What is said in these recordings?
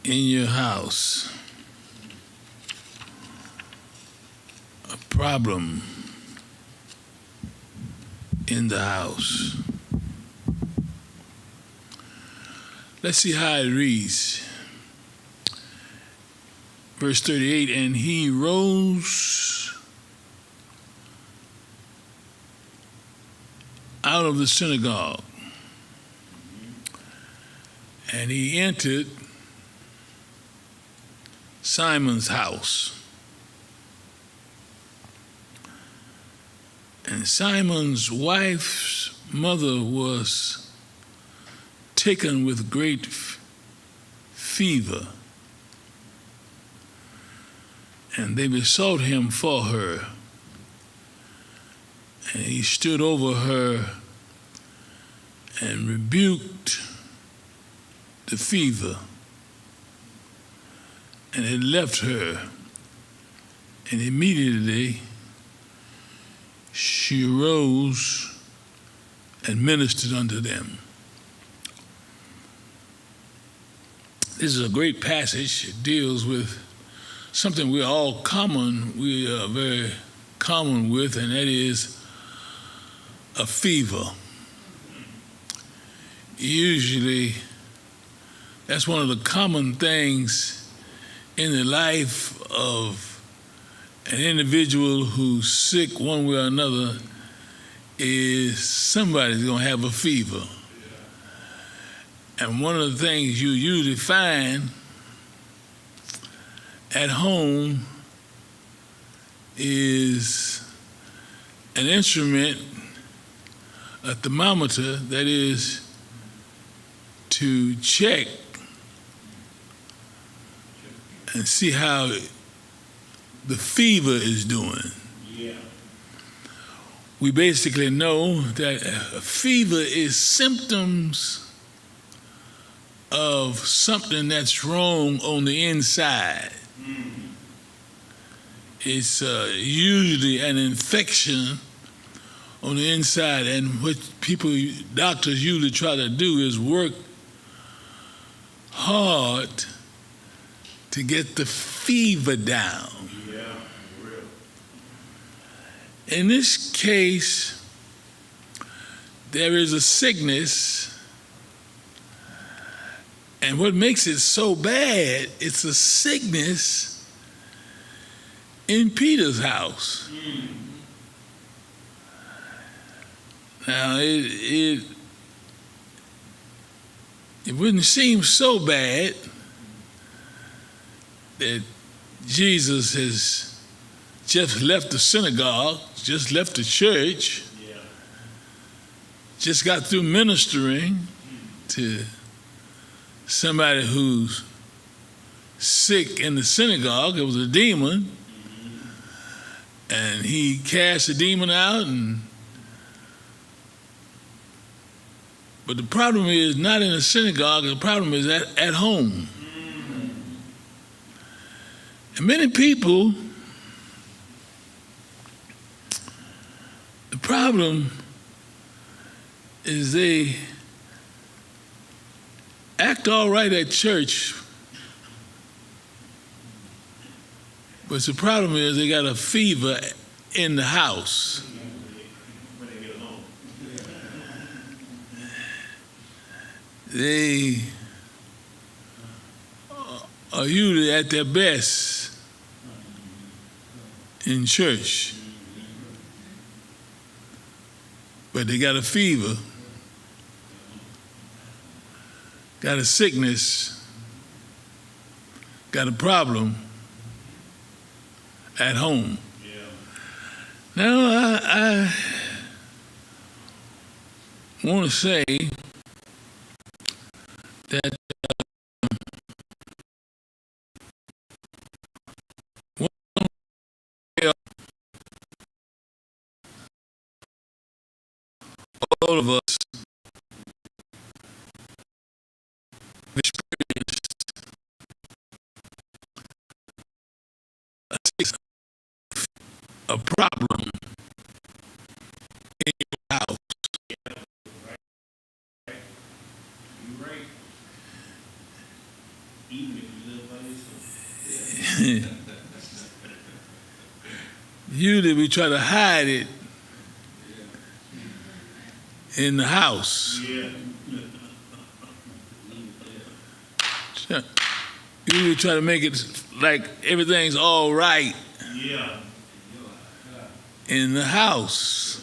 in your house, a problem in the house. Let's see how it reads. Verse 38, and he rose out of the synagogue, and he entered Simon's house. And Simon's wife's mother was taken with great fever, and they besought him for her. And he stood over her and rebuked the fever, and it left her, and immediately she arose and ministered unto them. This is a great passage. It deals with something we are very common with, and that is a fever. Usually, that's one of the common things in the life of an individual who's sick one way or another, is somebody's going to have a fever. And one of the things you usually find at home is an instrument, a thermometer, that is to check and see how the fever is doing. Yeah. We basically know that a fever is symptoms of something that's wrong on the inside. It's usually an infection on the inside, and what doctors usually try to do is work hard to get the fever down. Yeah, for real. In this case, there is a sickness, and what makes it so bad, it's a sickness in Peter's house. Now, it wouldn't seem so bad that Jesus has just left the synagogue, just left the church, just got through ministering to somebody who's sick in the synagogue. It was a demon, and he cast the demon out, but the problem is not in the synagogue, the problem is at home. And many people, the problem is they act all right at church, but the problem is they got a fever in the house. They are usually at their best in church, but they got a fever, got a sickness, got a problem at home. Now, I want to say that all of us experienced a problem in your house. Even if you live by yourself. Usually we try to hide it in the house. Yeah. Usually try to make it like everything's all right Yeah. in the house.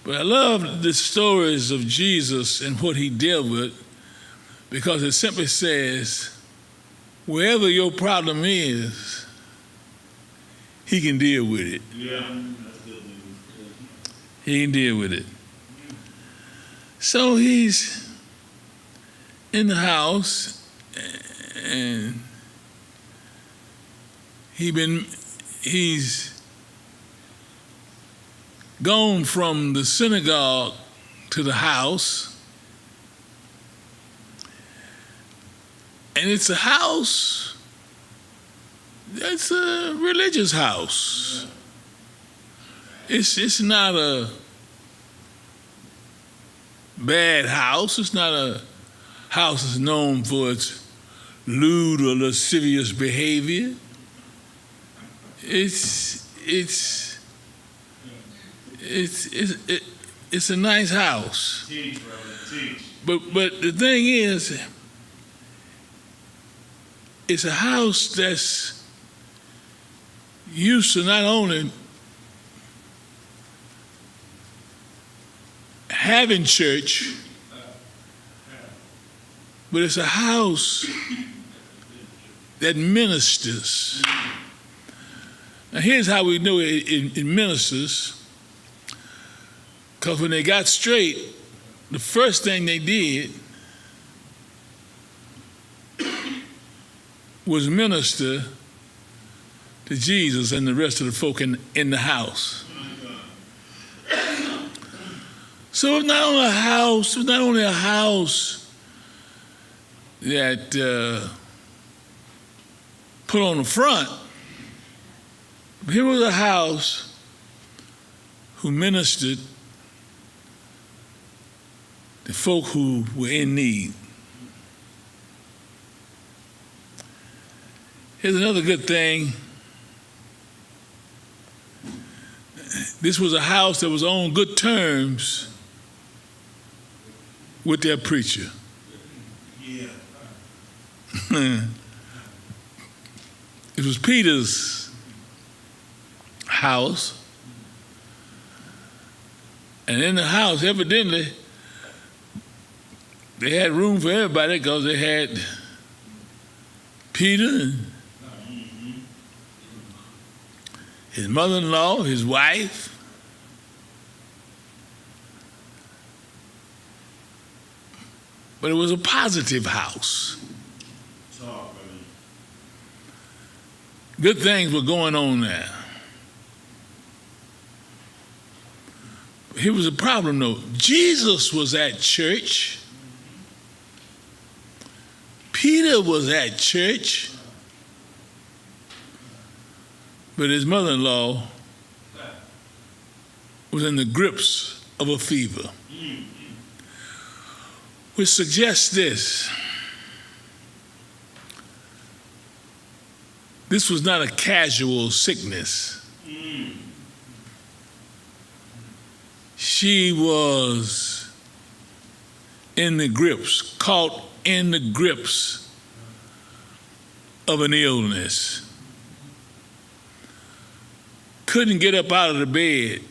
But I love the stories of Jesus and what he dealt with, because it simply says, wherever your problem is, he can deal with it. Yeah. That's good news. He can deal with it. So he's in the house, and he's gone from the synagogue to the house, and it's a house that's a religious house. It's not a bad house. It's not a house that's known for its lewd or lascivious behavior. It's a nice house. Teach, brother, teach. But the thing is, it's a house that's used to not only having church, but it's a house that ministers. Now here's how we know it ministers, because when they got straight, the first thing they did was minister to Jesus and the rest of the folk in the house. So it's not only a house that put on the front, but here was a house who ministered to folk who were in need. Here's another good thing. This was a house that was on good terms with their preacher. Yeah. It was Peter's house, and in the house, evidently, they had room for everybody, because they had Peter and his mother-in-law, his wife, but it was a positive house. Talk, brother. Good things were going on there. Here was a problem, though. Jesus was at church. Peter was at church. But his mother-in-law was in the grips of a fever, which suggests this. This was not a casual sickness. She was in the grips, caught in the grips of an illness. Couldn't get up out of the bed.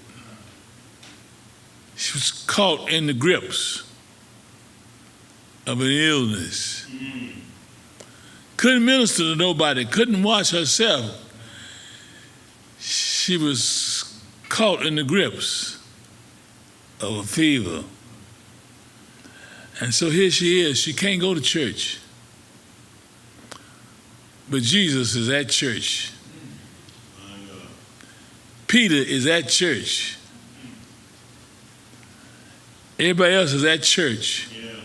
She was caught in the grips of an illness. Couldn't minister to nobody, couldn't wash herself. She was caught in the grips of a fever. And so here she is. She can't go to church. But Jesus is at church. Peter is at church. Everybody else is at church. Yeah.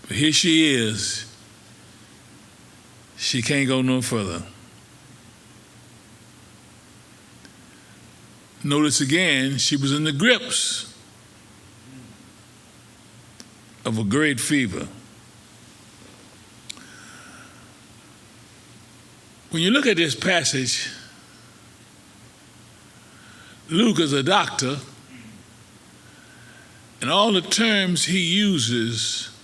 But here she is. She can't go no further. Notice again, she was in the grips of a great fever. When you look at this passage, Luke is a doctor, and all the terms he uses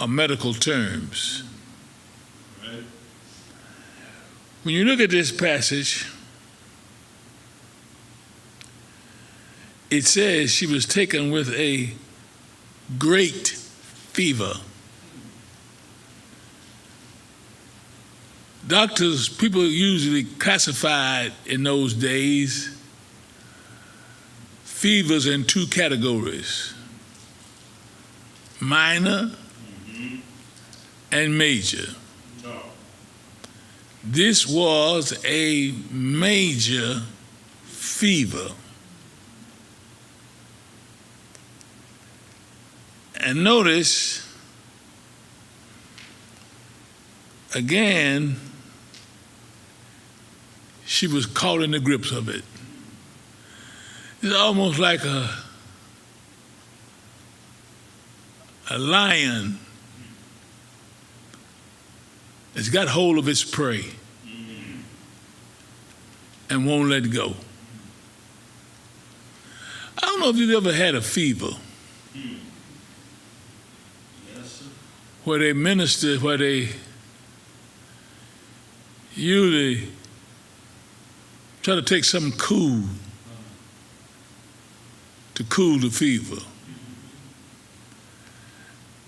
are medical terms. Right. When you look at this passage, it says she was taken with a great fever. Doctors, people usually classified in those days fevers in two categories: minor and major. Talk. This was a major fever. And notice, again, she was caught in the grips of it. It's almost like a lion that's got hold of its prey and won't let go. I don't know if you've ever had a fever Yes, sir. where they usually try to take something cool to cool the fever.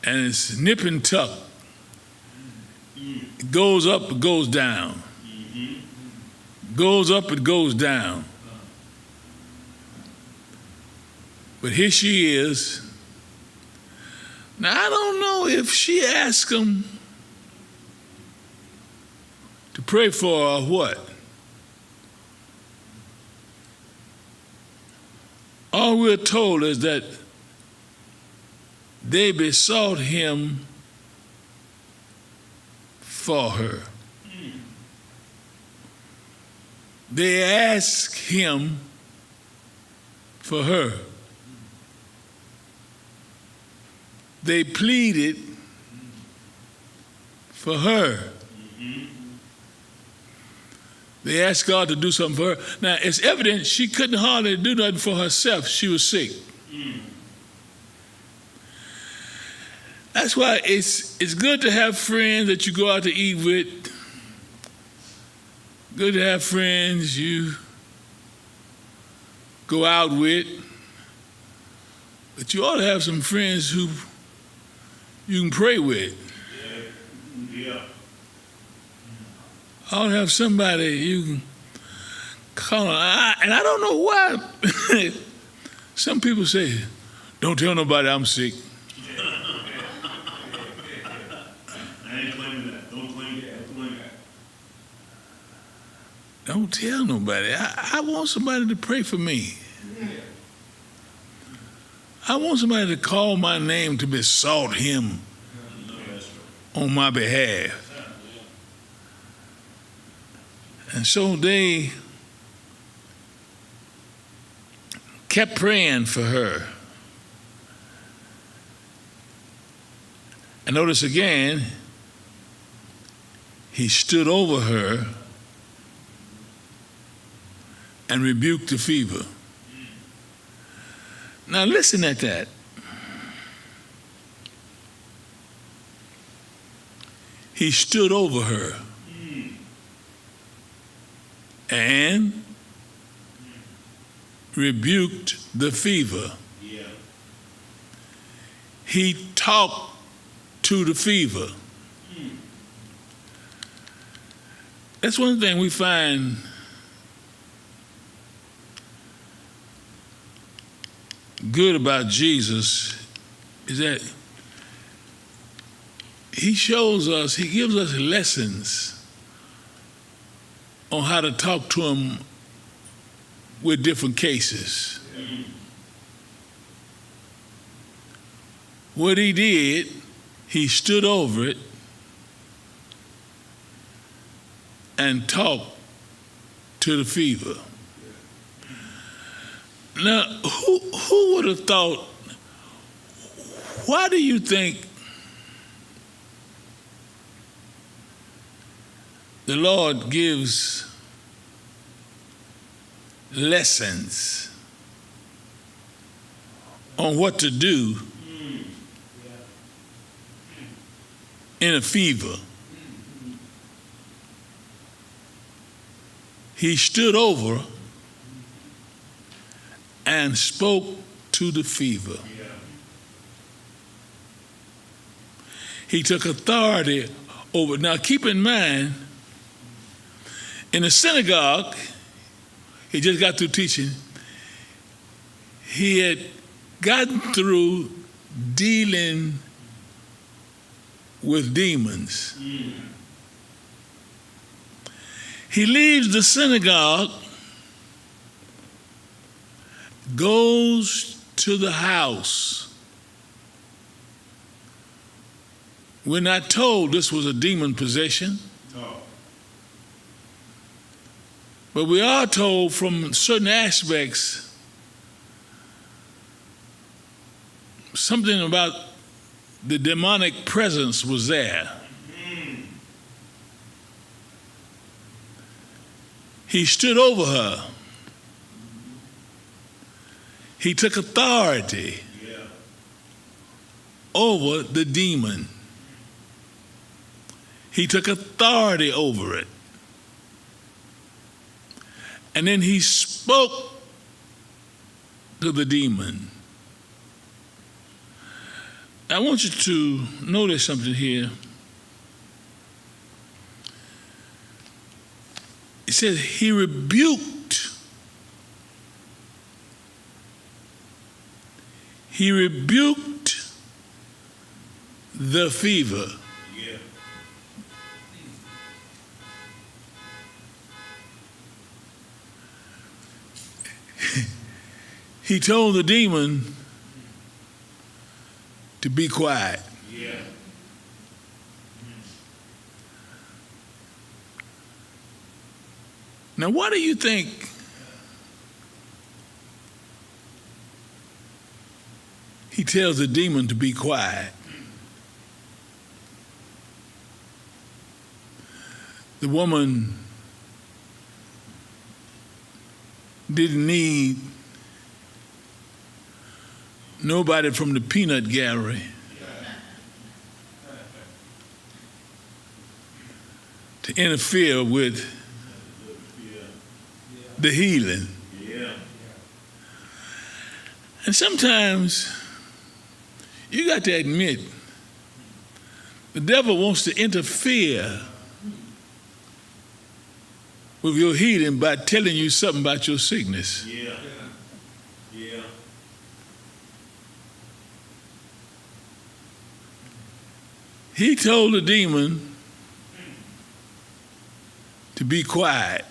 And it's nip and tuck. It goes up, it goes down. Goes up, it goes down. But here she is. Now, I don't know if she asked him to pray for her or what. All we're told is that they besought him for her. They asked him for her. They pleaded for her. They asked God to do something for her. Now, it's evident she couldn't hardly do nothing for herself. She was sick. That's why it's good to have friends that you go out to eat with. Good to have friends you go out with. But you ought to have some friends who you can pray with. Yeah. I ought to have somebody you can call on. And I don't know why. Some people say, don't tell nobody I'm sick. I ain't claiming that. Don't claim that. Don't claim that. Don't tell nobody. I want somebody to pray for me. I want somebody to call my name to besought him on my behalf. And so they kept praying for her. And notice again, he stood over her and rebuked the fever. Now listen at that. He stood over her and rebuked the fever. Yeah. He talked to the fever. That's one thing we find good about Jesus, is that he shows us, he gives us lessons on how to talk to him with different cases. What he did, he stood over it and talked to the fever. Now, who would have thought, why do you think the Lord gives lessons on what to do in a fever. He stood over and spoke to the fever. He took authority over. Now keep in mind, in the synagogue, he just got through teaching, he had gotten through dealing with demons. He leaves the synagogue, goes to the house. We're not told this was a demon possession. No. But we are told from certain aspects something about the demonic presence was there. He stood over her. He took authority over the demon. He took authority over it. And then he spoke to the demon. I want you to notice something here. It says he rebuked. He rebuked the fever. Yeah. He told the demon to be quiet. Yeah. Now, why do you think he tells the demon to be quiet? The woman didn't need nobody from the peanut gallery to interfere with the healing. Yeah. And sometimes you got to admit the devil wants to interfere with your healing by telling you something about your sickness. Yeah. Yeah. He told the demon to be quiet.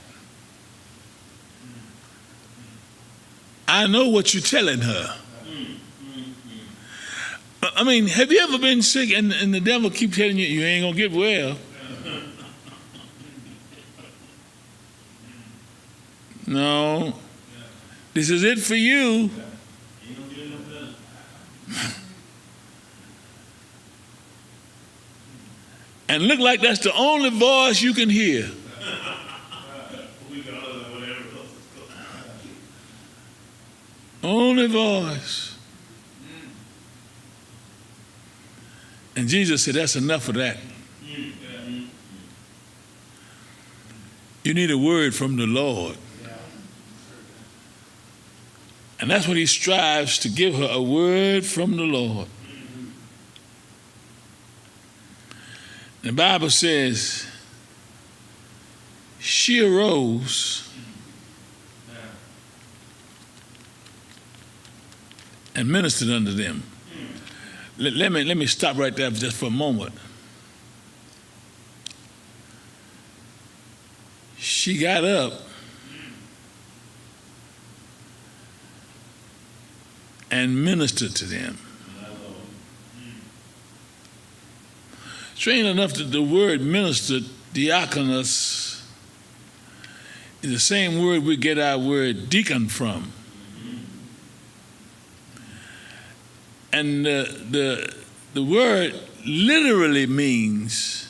I know what you're telling her. I mean, have you ever been sick and the devil keep telling you you ain't gonna get well? No. This is it for you. And look like that's the only voice you can hear. Only voice. And Jesus said, that's enough of that. You need a word from the Lord. And that's what he strives to give her, a word from the Lord. The Bible says she arose and ministered unto them. Let me stop right there just for a moment. She got up and ministered to them. Strange enough that the word minister, diakonos, is the same word we get our word deacon from. And the word literally means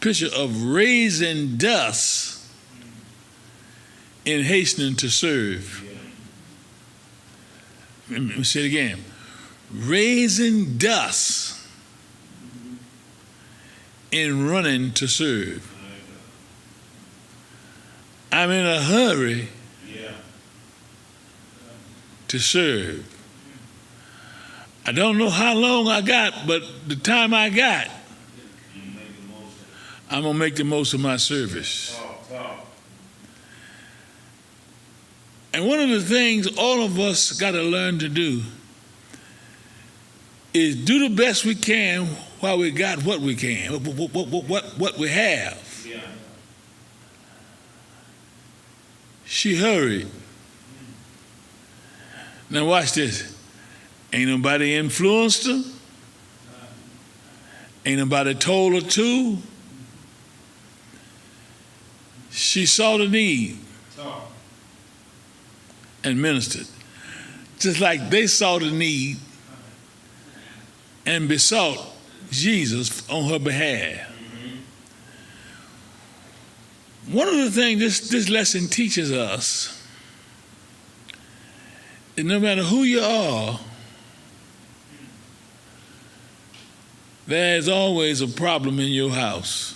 picture of raising dust in hastening to serve. Let me say it again. Raising dust in running to serve. I'm in a hurry to serve. I don't know how long I got, but the time I got, I'm going to make the most of my service. And one of the things all of us got to learn to do is do the best we can while we got what we can, what we have. Yeah. She hurried. Now watch this. Ain't nobody influenced her. Ain't nobody told her to. She saw the need and ministered. Just like they saw the need and besought Jesus on her behalf. One of the things this lesson teaches us is no matter who you are, there's always a problem in your house.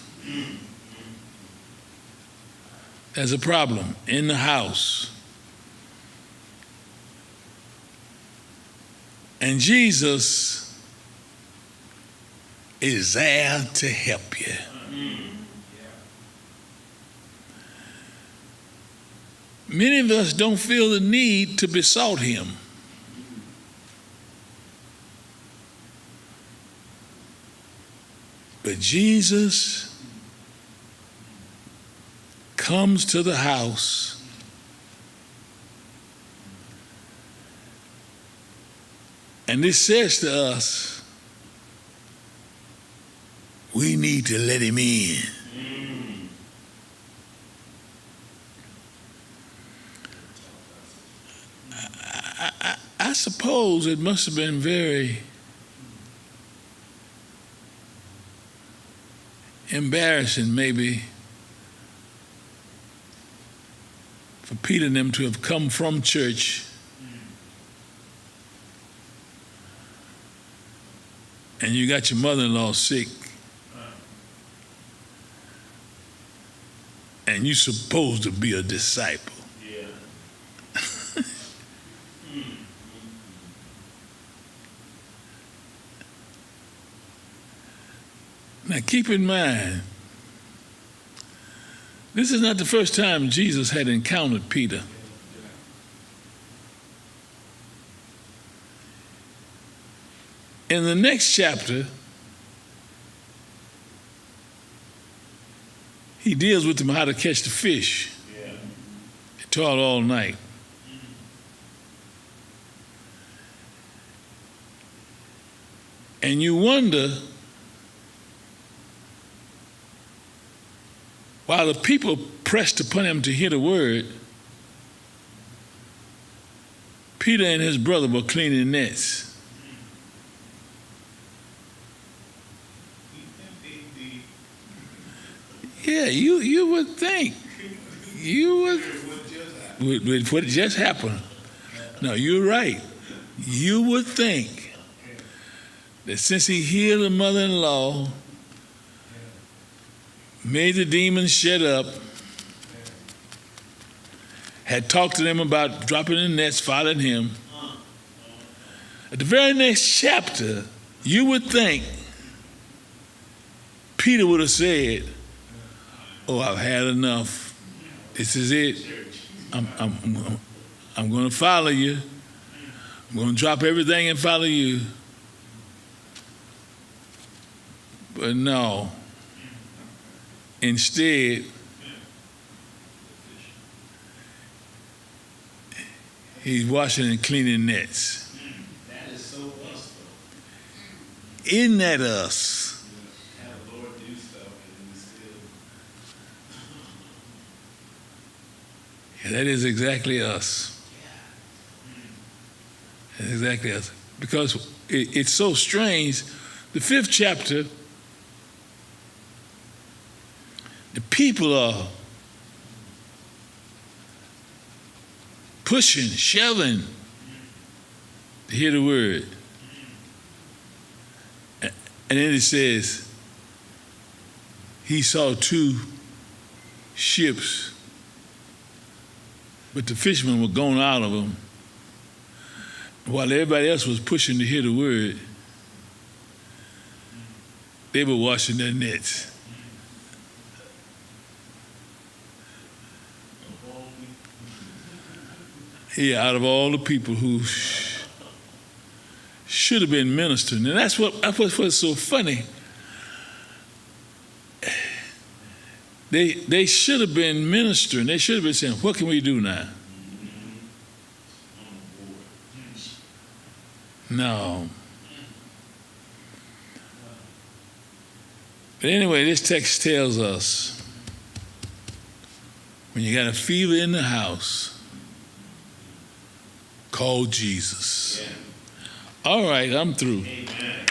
There's a problem in the house. And Jesus is there to help you. Many of us don't feel the need to besought him. But Jesus comes to the house and this says to us, we need to let him in. I suppose it must have been very embarrassing maybe for Peter and them to have come from church and you got your mother-in-law sick and you're supposed to be a disciple. Now keep in mind, this is not the first time Jesus had encountered Peter. In the next chapter, he deals with him how to catch the fish. He taught all night. And you wonder, while the people pressed upon him to hear the word, Peter and his brother were cleaning nets. Yeah, you would think. With what just happened. No, you're right. You would think that since he healed the mother-in-law, made the demons shut up, had talked to them about dropping the nets, following him. At the very next chapter, you would think Peter would have said, oh, I've had enough. This is it. I'm going to follow you. I'm going to drop everything and follow you. But no. Instead, he's washing and cleaning nets. That is so us, though. Isn't that us? Have the Lord do stuff and we still. Yeah, that is exactly us. That's exactly us. Because it's so strange. The 5th chapter The people are pushing, shoving to hear the word. And then it says, he saw two ships, but the fishermen were gone out of them. While everybody else was pushing to hear the word, they were washing their nets. Yeah, out of all the people who should have been ministering. And that's what's so funny. They should have been ministering. They should have been saying, what can we do now? No. But anyway, this text tells us, when you got a fever in the house, call Jesus. Yeah. All right, I'm through. Amen.